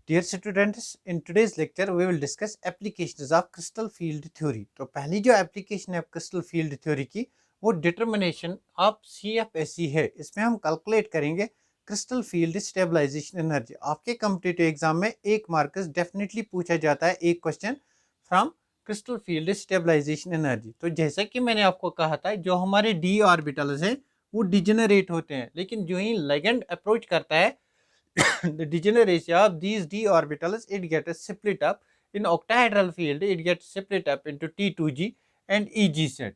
Dear students, in today's lecture we will discuss applications of crystal field theory. तो पहली जो application है crystal field theory की वो डिटर्मिनेशन ऑफ CFSE है। इसमें हम कैलकुलेट करेंगे क्रिस्टल फील्ड स्टेबलाइजेशन एनर्जी। आपके कॉम्पिटिटिव एग्जाम में एक मार्क्स डेफिनेटली पूछा जाता है एक question from crystal field stabilisation energy. तो जैसा कि मैंने आपको कहा था, जो हमारे डी ऑर्बिटल्स हैं वो डिजेनरेट होते हैं, लेकिन जो ही लिगेंड अप्रोच करता है the degeneration of these d orbitals, it gets split up in octahedral field. It gets split up into T2g and EG set.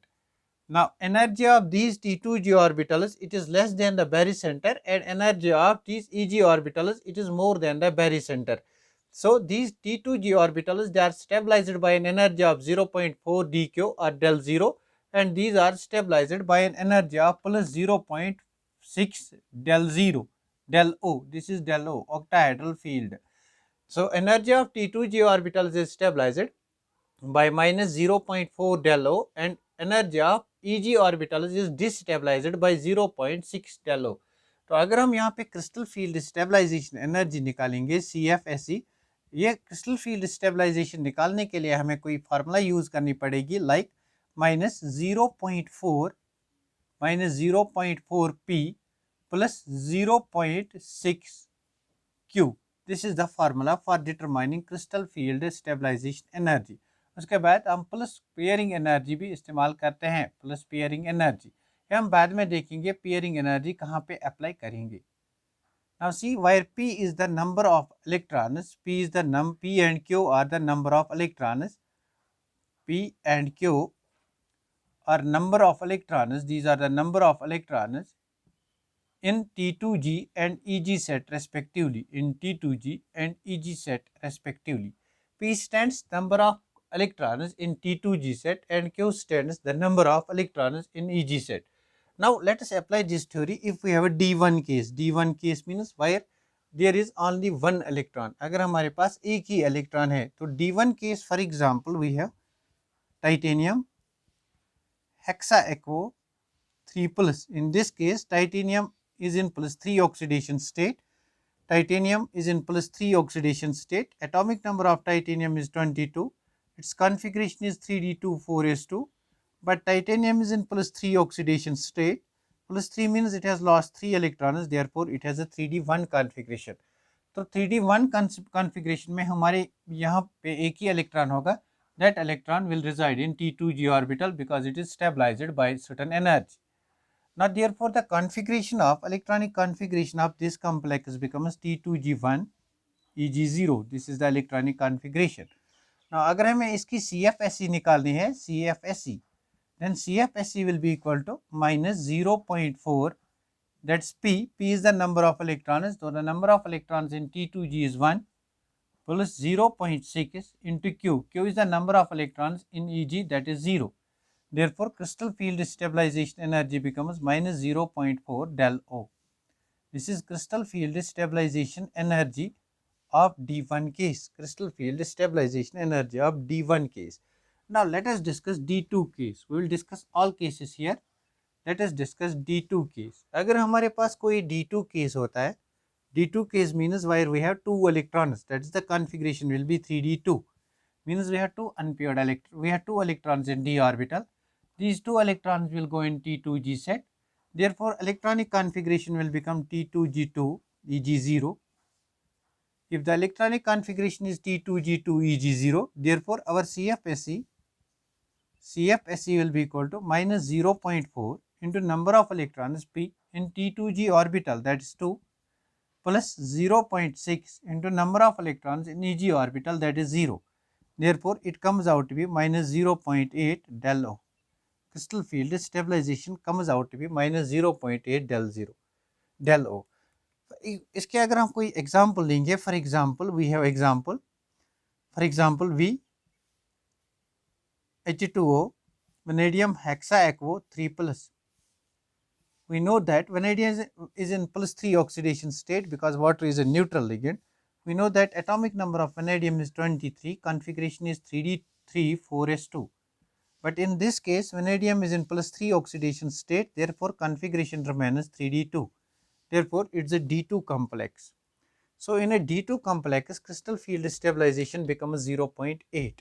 Now energy of these T2g orbitals, it is less than the barycenter, and energy of these EG orbitals, it is more than the barycenter. So these T2g orbitals, they are stabilized by an energy of 0.4 dq or del 0, and these are stabilized by an energy of plus 0.6 del 0 del O. This is del O, octahedral field. So energy of T2g orbitals is stabilized by minus 0.4 del O, and energy of EG orbitals is destabilized by 0.6 del O. तो अगर हम यहाँ पे crystal field stabilisation energy निकालेंगे CFSE, ये crystal field stabilization निकालने के लिए हमें कोई फार्मूला यूज करनी पड़ेगी, like minus 0.4 P plus 0.6 Q. This is the formula for determining crystal field stabilization energy. उसके बाद हम प्लस पेयरिंग एनर्जी भी इस्तेमाल करते हैं, प्लस पेयरिंग एनर्जी। हम बाद में देखेंगे पेयरिंग एनर्जी कहाँ पे अप्लाई करेंगे। Now see, where P is the number of electrons, P and Q are the number of electrons. P and Q are number of electrons. These are the number of electrons in T2g and EG set respectively. In T2g and EG set respectively. P stands number of electrons in T2g set and Q stands the number of electrons in EG set. Now let us apply this theory if we have a D1 case. D1 case means where there is only one electron. अगर हमारे पास एक ही electron है तो D1 case, for example we have titanium hexaequo 3 plus. In this case titanium is in plus 3 oxidation state. Titanium is in plus 3 oxidation state. Atomic number of titanium is 22. Its configuration is 3d24s2. But titanium is in plus 3 oxidation state. Plus 3 means it has lost 3 electrons, therefore it has a 3d1 configuration. तो 3d1 configuration में हमारे यहाँ पे एक ही electron होगा. That electron will reside in T2g orbital because it is stabilized by certain energy. Now therefore the configuration of electronic configuration of this complex becomes T2g1 Eg0. This is the electronic configuration. Now अगर हमें इसकी CFSE निकालनी है, CFSE, then CFSE will be equal to minus 0.4, that's P. P is the number of electrons, so the number of electrons in T2g is 1 plus 0.6 into Q. Q is the number of electrons in EG, that is 0. Therefore crystal field stabilization energy becomes minus 0.4 del O. This is crystal field stabilization energy of D1 case. Crystal field stabilization energy of D1 case. Now let us discuss D2 case. We will discuss all cases here. Let us discuss D2 case. अगर हमारे पास कोई D2 case होता है, D2 case means where we have 2 electrons, that is the configuration will be 3d2. Means we have 2 unpaired electrons. We have 2 electrons in d orbital. These 2 electrons will go in T2g set. Therefore electronic configuration will become T2g2 Eg0. If the electronic configuration is T2g2 Eg0, therefore our CFSE will be equal to minus 0.4 into number of electrons P in T2g orbital, that is 2, plus 0.6 into number of electrons in EG orbital, that is 0. Therefore it comes out to be minus 0.8 del O. Crystal field stabilization comes out to be minus 0.8 del O. इसके अगर हम कोई example लेंगे, for example we have example, for example we H2O vanadium hexaequo 3 plus. We know that vanadium is in plus 3 oxidation state because water is a neutral ligand. We know that atomic number of vanadium is 23, configuration is 3d3-4s2. But in this case vanadium is in plus 3 oxidation state, therefore configuration remains 3d2. Therefore it's a D2 complex. So in a D2 complex, crystal field stabilization becomes 0.8.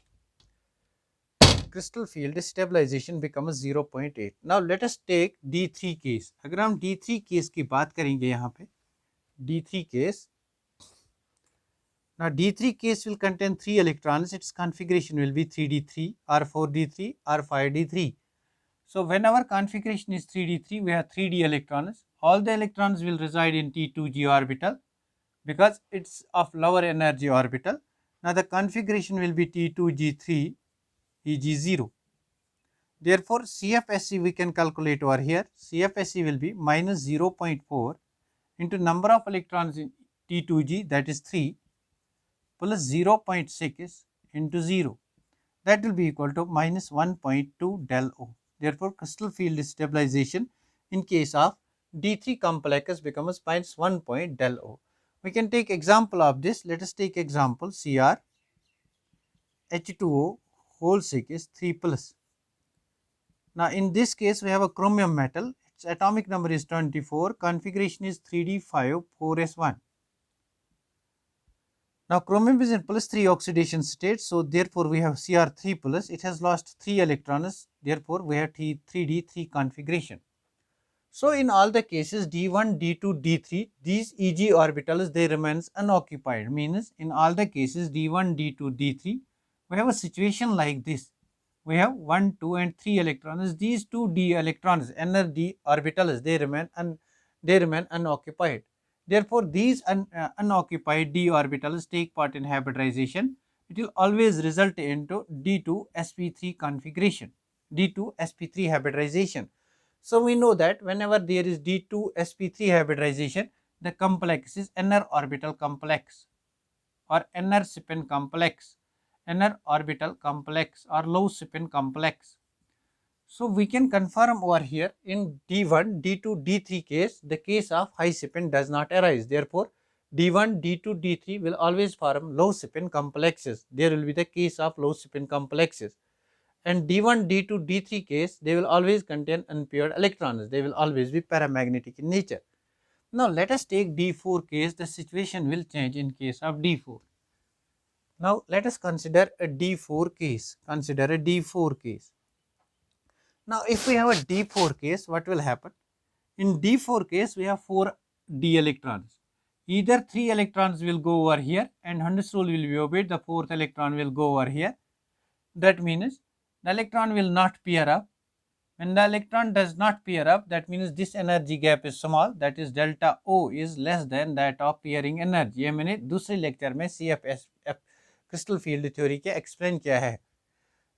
Crystal field stabilization becomes 0.8. Now let us take D3 case. अगर हम D3 case की बात करेंगे यहाँ पे D3 case. Now D3 case will contain 3 electrons. Its configuration will be 3D3 or 4D3 or 5D3. So when our configuration is 3D3, we have 3D electrons. All the electrons will reside in T2g orbital because it's of lower energy orbital. Now the configuration will be T2g3 Eg0. Therefore CFSE we can calculate over here. CFSE will be minus 0.4 into number of electrons in T2g, that is 3, plus 0.6 into 0, that will be equal to minus 1.2 del O. Therefore crystal field stabilization in case of D3 complex becomes minus 1 point del O. We can take example of this. Let us take example Cr H2O whole 6 3 plus. Now in this case we have a chromium metal. Its atomic number is 24. Configuration is 3D5 4s1. Now chromium is in plus 3 oxidation state, so therefore we have Cr3 plus. It has lost 3 electrons, therefore we have T3D3 configuration. So in all the cases D1, D2, D3, these Eg orbitals they remains unoccupied, means in all the cases D1, D2, D3, we have a situation like this. We have 1, 2 and 3 electrons. These 2 d electrons, inner d orbitals, they remain unoccupied. Therefore these unoccupied d orbitals take part in hybridization. It will always result into D2 sp3 configuration, D2 sp3 hybridization. So we know that whenever there is D2 sp3 hybridization, the complex is inner orbital complex or inner spin complex, inner orbital complex or low spin complex. So we can confirm over here in D1, D2, D3 case, the case of high spin does not arise. Therefore D1, D2, D3 will always form low spin complexes. There will be the case of low spin complexes. And D1, D2, D3 case, they will always contain unpaired electrons. They will always be paramagnetic in nature. Now let us take D4 case. The situation will change in case of D4. Now let us consider a D4 case. Consider a D4 case. Now if we have a D4 case, what will happen? In D4 case, we have 4 d electrons. Either 3 electrons will go over here and Hund's rule will be obeyed. The 4th electron will go over here. That means the electron will not pair up. When the electron does not pair up, that means this energy gap is small, that is delta O is less than that of pairing energy. ये मैंने दूसरे lecture में CFS crystal field theory के explain किया है.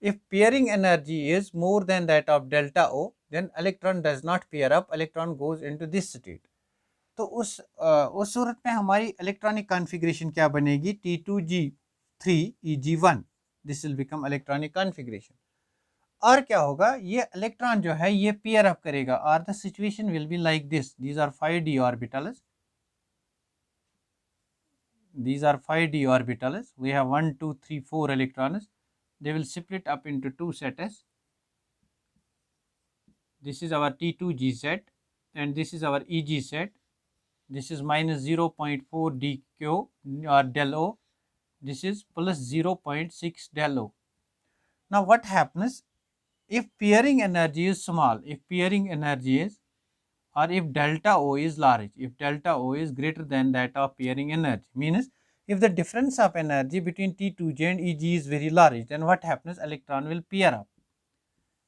If pairing energy is more than that of delta O, then electron does not pair up, electron goes into this state. तो उस सूरत में हमारी इलेक्ट्रॉनिक कॉन्फ़िगरेशन क्या बनेगी? T2G3 Eg1. This will become electronic configuration. और क्या होगा? ये इलेक्ट्रॉन जो है ये पेयर अप करेगा और the situation will be like this. These are 5d orbitals. These are 5d orbitals. We have 1, 2, 3, 4 electrons. They will split up into 2 sets. This is our T2G set and this is our Eg set. This is minus 0.4 dq or del O. This is plus 0.6 del O. Now what happens if pairing energy is small? If pairing energy is, or if delta O is large, if delta O is greater than that of pairing energy, means if the difference of energy between T2G and Eg is very large, then what happens? Electron will pair up.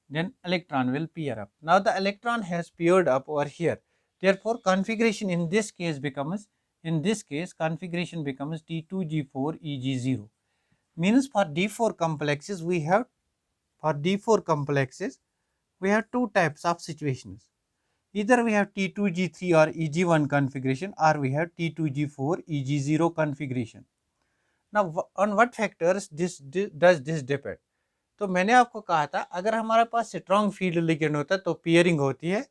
Then electron will pair up. Now the electron has paired up over here. Therefore configuration in this case becomes, configuration becomes T2G4 Eg0. Means for D4 complexes we have, two types of situations. Either we have T2G3 or Eg1 configuration, or we have T2G4 Eg0 configuration. Now on what factors does this depend? तो मैंने आपको कहा था अगर हमारे पास strong field ligand होता है तो पेयरिंग होती है.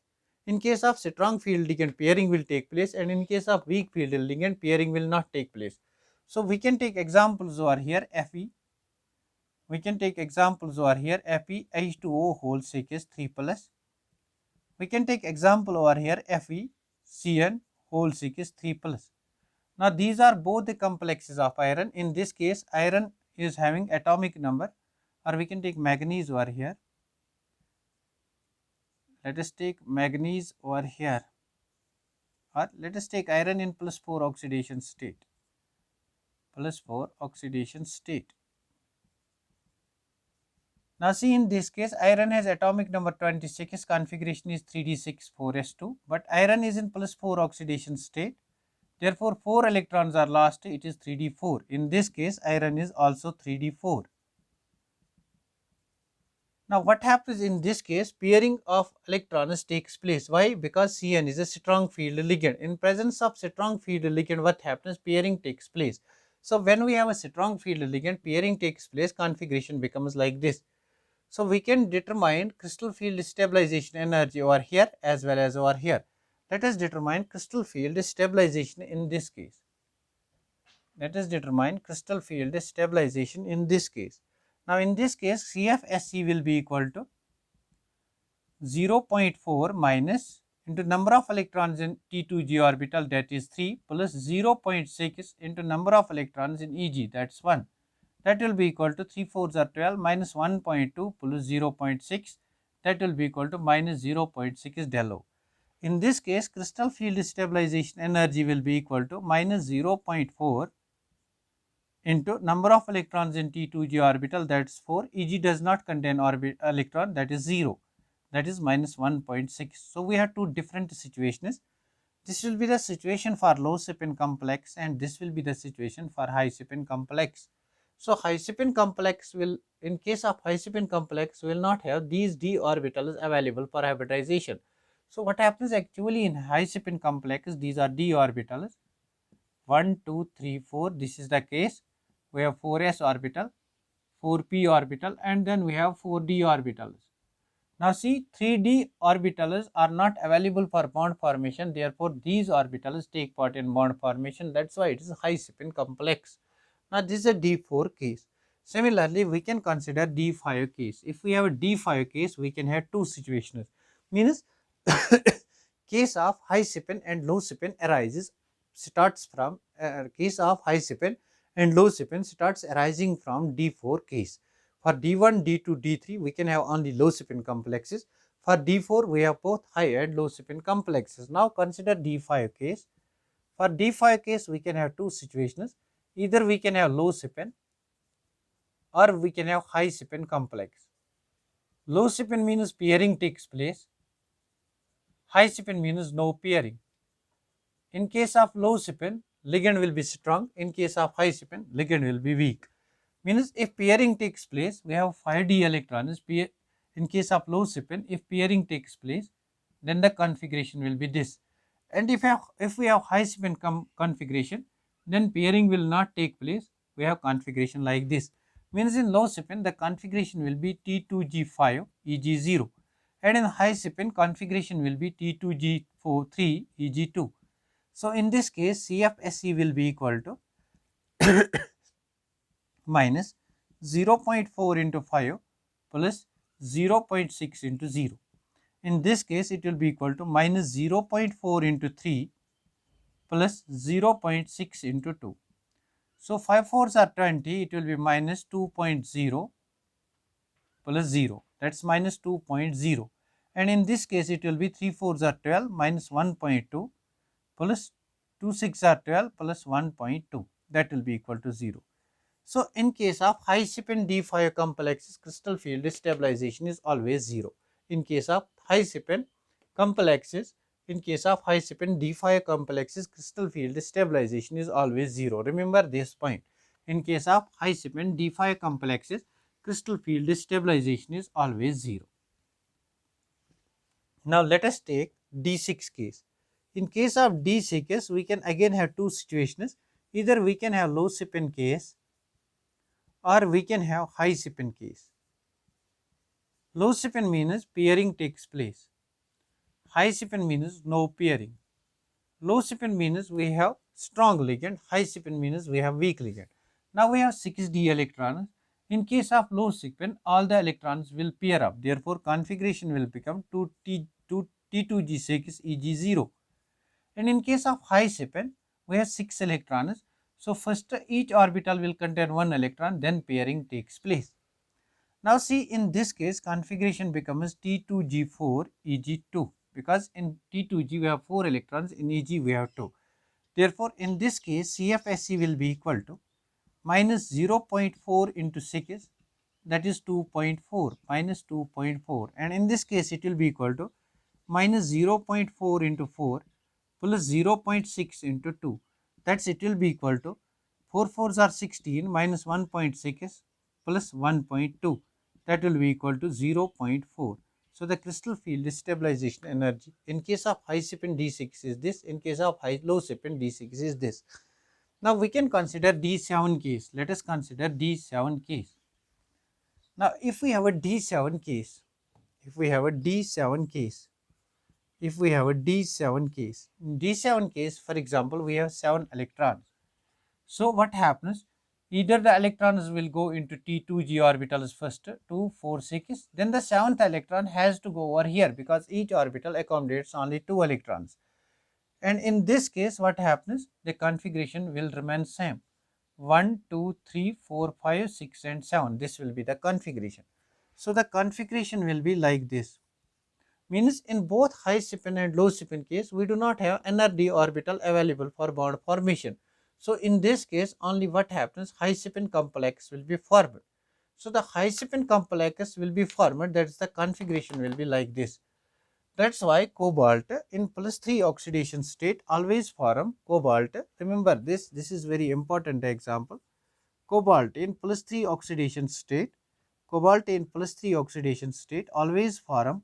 In case of strong field ligand, pairing will take place, and in case of weak field ligand, pairing will not take place. So we can take examples over here. Fe, we can take examples over here. Fe H2O whole 6 3 plus. We can take example over here. Fe Cn whole 6 3 plus. Now these are both the complexes of iron. In this case, iron is having atomic number, or we can take manganese over here. Let us take manganese over here, or let us take iron in +4 oxidation state. +4 oxidation state. Now see, in this case, iron has atomic number 26, configuration is 3d6 4s2, but iron is in +4 oxidation state. Therefore, 4 electrons are lost, it is 3d4. In this case, iron is also 3d4. Now what happens in this case? Pairing of electrons takes place. Why? Because Cn is a strong field ligand. In presence of strong field ligand, what happens? Pairing takes place. So when we have a strong field ligand, pairing takes place, configuration becomes like this. So we can determine crystal field stabilization energy over here as well as over here. Let us determine crystal field stabilization in this case. Let us determine crystal field stabilization in this case. Now in this case, CFSE will be equal to 0.4 minus into number of electrons in T2g orbital, that is 3, plus 0.6 into number of electrons in EG, that is 1. That will be equal to 3 4s are 12 minus 1.2 plus 0.6, that will be equal to minus 0.6 del O. In this case, crystal field stabilization energy will be equal to minus 0.4 into number of electrons in T2g orbital, that is 4. EG does not contain electron, that is 0, that is minus 1.6. So we have two different situations. This will be the situation for low spin complex, and this will be the situation for high spin complex. So high spin complex will, in case of high spin complex, will not have these d orbitals available for hybridization. So what happens actually in high spin complex? These are d orbitals, 1 2 3 4. This is the case. We have 4s orbital, 4p orbital, and then we have 4d orbitals. Now see, 3d orbitals are not available for bond formation, therefore these orbitals take part in bond formation. That's why it is high spin complex. Now this is a d4 case. Similarly, we can consider d5 case. If we have a d5 case, we can have two situations. Means case of high spin and low spin arises, starts from case of high spin and low spin starts arising from d4 case. For d1, d2, d3, we can have only low spin complexes. For d4, we have both high and low spin complexes. Now consider d5 case. For d5 case, we can have two situations. Either we can have low spin or we can have high spin complex. Low spin means pairing takes place. High spin means no pairing. In case of low spin, ligand will be strong. In case of high spin, ligand will be weak. Means if pairing takes place, we have 5d electrons. In case of low spin, if pairing takes place, then the configuration will be this. And if we have high spin configuration, then pairing will not take place. We have configuration like this. Means in low spin, the configuration will be T2G5 Eg0, and in high spin configuration will be T2G4 3 Eg2. So in this case, CFSE will be equal to minus 0.4 into 5 plus 0.6 into 0. In this case, it will be equal to minus 0.4 into 3 plus 0.6 into 2. So 5 4s are 20, it will be minus 2.0 plus 0, that is minus 2.0. And in this case, it will be 3 4s are 12 minus 1.2 plus 2 6 are 12 plus 1.2, that will be equal to 0. So in case of high spin d5 complexes, crystal field stabilization is always 0. In case of high spin complexes, in case of high spin d5 complexes, crystal field stabilization is always 0. Remember this point. In case of high spin d5 complexes, crystal field stabilization is always 0. Now let us take d6 case. In case of d6 case, we can again have two situations. Either we can have low spin case or we can have high spin case. Low spin means pairing takes place. High spin means no pairing. Low spin means we have strong ligand. High spin means we have weak ligand. Now we have 6d electrons. In case of low spin, all the electrons will pair up. Therefore, configuration will become 2T2G6 Eg0. And in case of high spin, we have 6 electrons. So first each orbital will contain 1 electron, then pairing takes place. Now see, in this case configuration becomes T2G4 Eg2, because in T2G we have 4 electrons, in Eg we have 2. Therefore in this case CFSE will be equal to minus 0.4 into 6, that is 2.4, minus 2.4, and in this case it will be equal to minus 0.4 into 4 plus 0.6 into 2, that's it will be equal to 4 fours are 16 minus 1.6 plus 1.2, that will be equal to 0.4. So the crystal field stabilization energy in case of high spin D6 is this, in case of low spin D6 is this. Now we can consider D7 case. Let us consider D7 case. Now if we have a D7 case, if we have a D7 case, if we have a D7 case, in D7 case, for example, we have 7 electrons. So what happens? Either the electrons will go into T2G orbitals first, 2, 4, 6, then the 7th electron has to go over here because each orbital accommodates only 2 electrons. And in this case, what happens? The configuration will remain same. 1, 2, 3, 4, 5, 6 and 7. This will be the configuration. So the configuration will be like this. Means in both high spin and low spin case, we do not have NRD orbital available for bond formation. So in this case, only what happens? High spin complex will be formed. So the high spin complex will be formed. That's the configuration will be like this. That's why cobalt in +3 oxidation state always form cobalt. Remember this is very important example. Cobalt in +3 oxidation state, cobalt in +3 oxidation state always form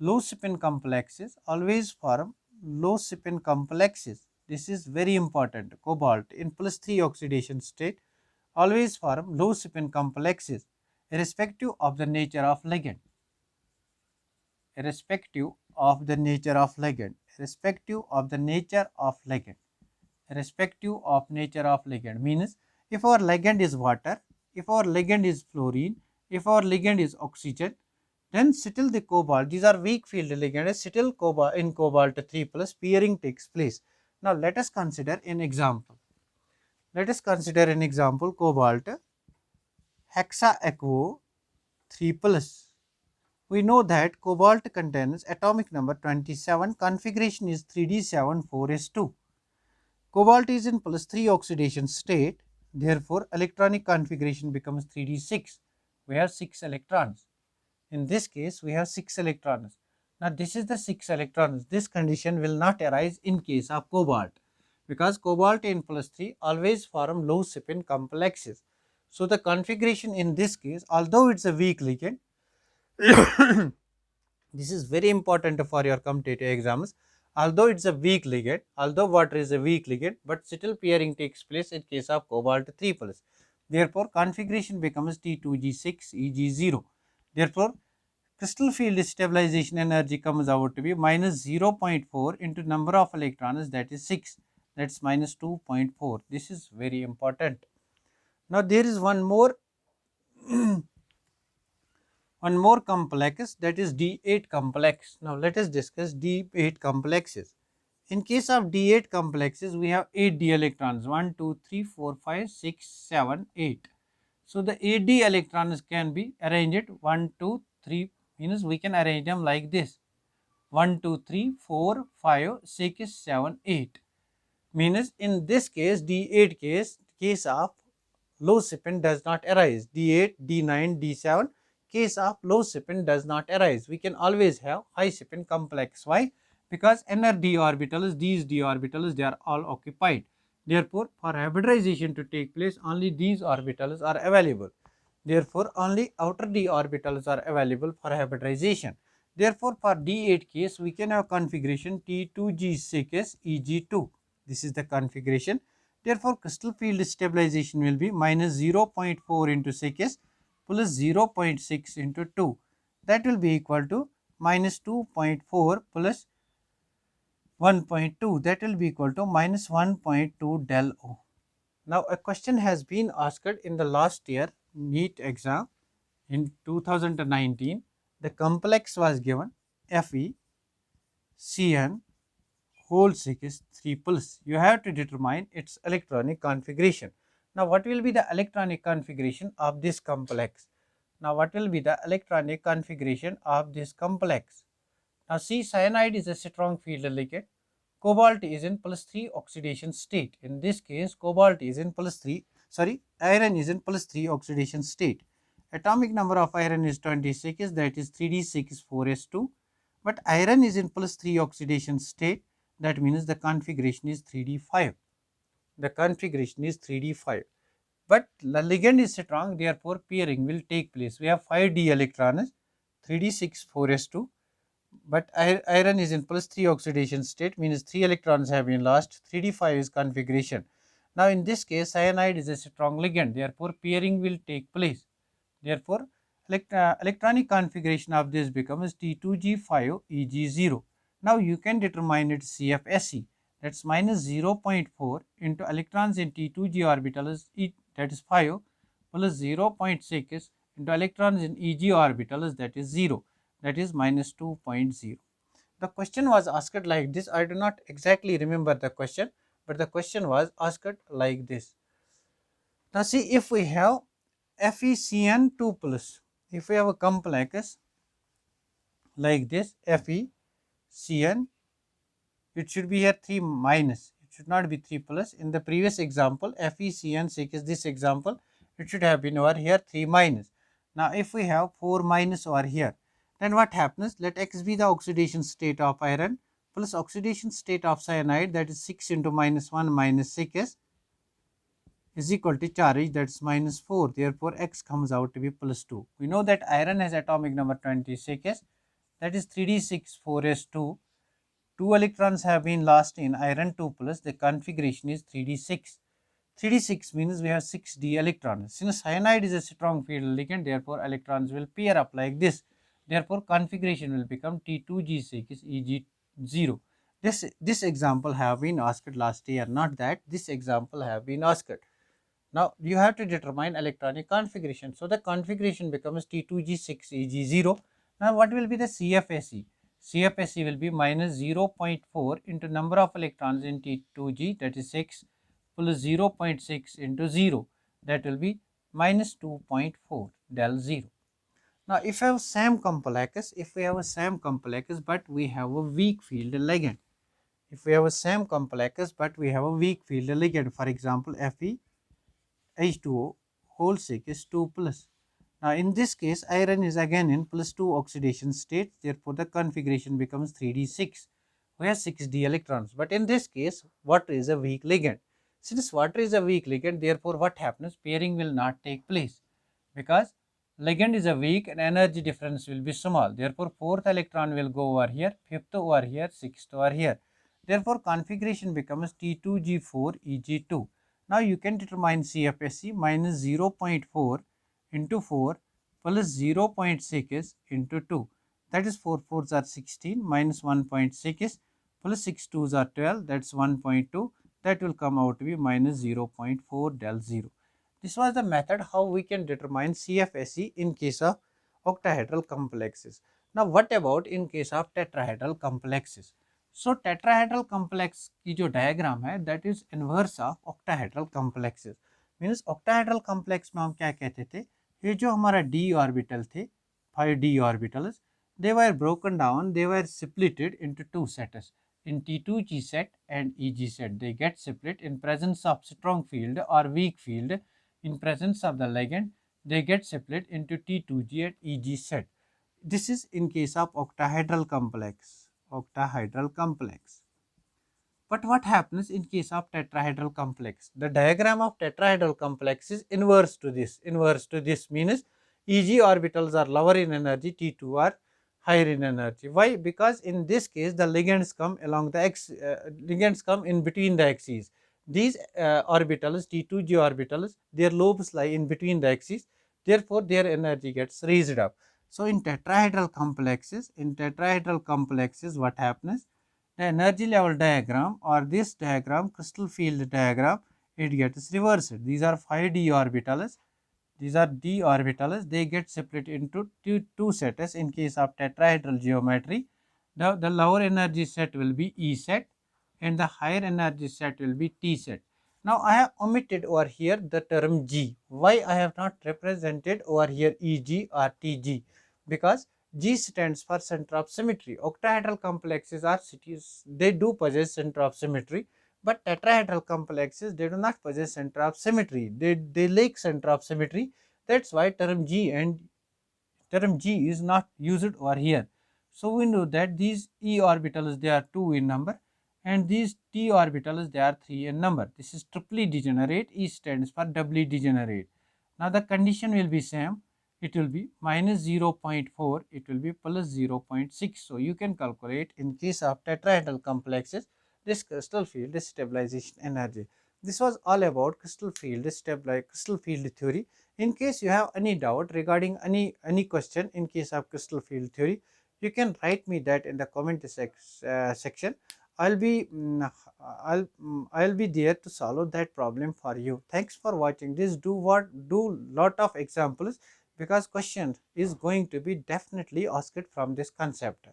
low spin complexes, always form low spin complexes. This is very important. Cobalt in +3 oxidation state always form low spin complexes irrespective of the nature of ligand. Irrespective of the nature of ligand. Irrespective of the nature of ligand. Irrespective of nature of ligand means if our ligand is water, if our ligand is fluorine, if our ligand is oxygen, then still the cobalt, these are weak field ligands, still cobalt in cobalt 3 plus pairing takes place. Now let us consider an example. Let us consider an example, cobalt hexaequo 3 plus. We know that cobalt contains atomic number 27, configuration is 3d74s2. Cobalt is in +3 oxidation state, therefore electronic configuration becomes 3d6. We have 6 electrons. In this case, we have 6 electrons. Now this is the 6 electrons. This condition will not arise in case of cobalt, because cobalt in +3 always form low spin complexes. So the configuration in this case, although it's a weak ligand, this is very important for your competitive exams. Although it's a weak ligand, although water is a weak ligand, but still pairing takes place in case of cobalt 3 plus. Therefore, configuration becomes T2G6 Eg0. Therefore, crystal field stabilization energy comes out to be minus 0.4 into number of electrons, that is 6. That's minus 2.4. This is very important. Now there is one more complex, that is D8 complex. Now let us discuss D8 complexes. In case of D8 complexes, we have 8 d electrons, 1, 2, 3, 4, 5, 6, 7, 8. So the 8 d electrons can be arranged 1, 2, 3, means we can arrange them like this. 1, 2, 3, 4, 5, 6, 7, 8. Means in this case, D8 case of low spin does not arise. D8, D9, D7, case of low spin does not arise. We can always have high spin complex. Why? Because NRD orbitals, these d orbitals, they are all occupied. Therefore, for hybridization to take place, only these orbitals are available. Therefore, only outer d orbitals are available for hybridization. Therefore, for D8 case, we can have configuration T2G6 Eg2. This is the configuration. Therefore, crystal field stabilization will be minus 0.4 into 6 plus 0.6 into 2. That will be equal to minus 2.4 plus 1.2. That will be equal to minus 1.2 del O. Now, a question has been asked in the last year NEET exam in 2019. The complex was given Fe Cn whole 6 3 plus. You have to determine its electronic configuration. Now what will be the electronic configuration of this complex? Now what will be the electronic configuration of this complex? Now see, cyanide is a strong field ligand. Cobalt is in +3 oxidation state. In this case, cobalt is in iron is in +3 oxidation state. Atomic number of iron is 26, that is 3d6 4s2. But iron is in +3 oxidation state, that means the configuration is 3d5. The configuration is 3d5. But the ligand is strong, therefore pairing will take place. We have 5d electrons, 3d6 4s2. But iron is in +3 oxidation state, means 3 electrons have been lost. 3d5 is configuration. Now in this case, cyanide is a strong ligand, therefore pairing will take place. Therefore electronic configuration of this becomes T2G5 Eg0. Now you can determine its CFSE, that's minus 0.4 into electrons in T2G orbital is that is 5 plus 0.6 into electrons in Eg orbital is that is 0, that is minus 2.0. The question was asked like this. I do not exactly remember the question, but the question was asked like this. Now see, if we have FeCN2 plus, if we have a complex like this FeCN, it should be here 3 minus, it should not be 3 plus. In the previous example FeCN6, this example, it should have been over here 3 minus. Now if we have 4 minus over here, then what happens? Let X be the oxidation state of iron plus oxidation state of cyanide, that is 6 into minus 1 minus 6 is equal to charge, that's minus 4. Therefore X comes out to be plus 2. We know that iron has atomic number 26, that is 3d6 4s2. 2 electrons have been lost in iron 2 plus. The configuration is 3d6. 3d6 means we have 6d electrons. Since cyanide is a strong field ligand, therefore electrons will pair up like this. Therefore configuration will become T2G6 Eg0. This example have been asked last year, not that this example have been asked. Now you have to determine electronic configuration. So the configuration becomes T2G6Eg0. Now what will be the CFSE? CFSE will be minus 0.4 into number of electrons in T2G, that is 6, plus 0.6 into 0, that will be minus 2.4 del 0. Now if I have same complex, but we have a weak field ligand. If we have a same complex but we have a weak field ligand, for example FeH2O whole 6 2 plus. Now in this case iron is again in +2 oxidation state, therefore the configuration becomes 3d6. We have 6d electrons. But in this case water is a weak ligand. Since water is a weak ligand, therefore what happens? Pairing will not take place because ligand is a weak and energy difference will be small. Therefore fourth electron will go over here, fifth over here, sixth over here. Therefore configuration becomes T2G4Eg2. Now you can determine CFSE minus 0.4 into 4 plus 0.6 into 2, that is 4 4s are 16 minus 1.6 plus 6 2s are 12, that's 1.2, that will come out to be minus 0.4 del 0. This was the method how we can determine CFSE in case of octahedral complexes. Now what about in case of tetrahedral complexes? So tetrahedral complex की जो diagram है that is inverse of octahedral complexes. Means octahedral complex में हम क्या कहते थे, ये जो हमारा d orbital थे 5d orbitals, they were broken down, they were splitted into two sets, in T2G set and Eg set. They get split in presence of strong field or weak field. In presence of the ligand, they get split into T2G and Eg set. This is in case of octahedral complex. But what happens in case of tetrahedral complex? The diagram of tetrahedral complex is inverse to this. Means Eg orbitals are lower in energy, T2 are higher in energy. Why? Because in this case the ligands come along the ligands come in between the axes. These orbitals, T2G orbitals, their lobes lie in between the axes. Therefore their energy gets raised up. So in tetrahedral complexes, what happens? The energy level diagram or this diagram, crystal field diagram, it gets reversed. These are 5d orbitals. These are d orbitals. They get split into two sets in case of tetrahedral geometry. The lower energy set will be E set and the higher energy set will be T set. Now I have omitted over here the term G. Why I have not represented over here EG or TG? Because G stands for center of symmetry. Octahedral complexes are cities, they do possess center of symmetry, but tetrahedral complexes, they do not possess center of symmetry. They lack center of symmetry. That's why term G is not used over here. So we know that these E orbitals, they are 2 in number, and these T orbitals, they are 3 in number. This is triply degenerate. E stands for doubly degenerate. Now the condition will be same. It will be minus 0.4, it will be plus 0.6. So you can calculate in case of tetrahedral complexes this crystal field stabilization energy. This was all about crystal field theory. In case you have any doubt regarding any question in case of crystal field theory, you can write me that in the comment section. I'll be I'll be there to solve that problem for you. Thanks for watching this. Do lot of examples, because question is going to be definitely asked from this concept.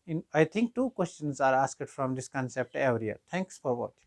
In I think 2 questions are asked from this concept every year. Thanks for watching.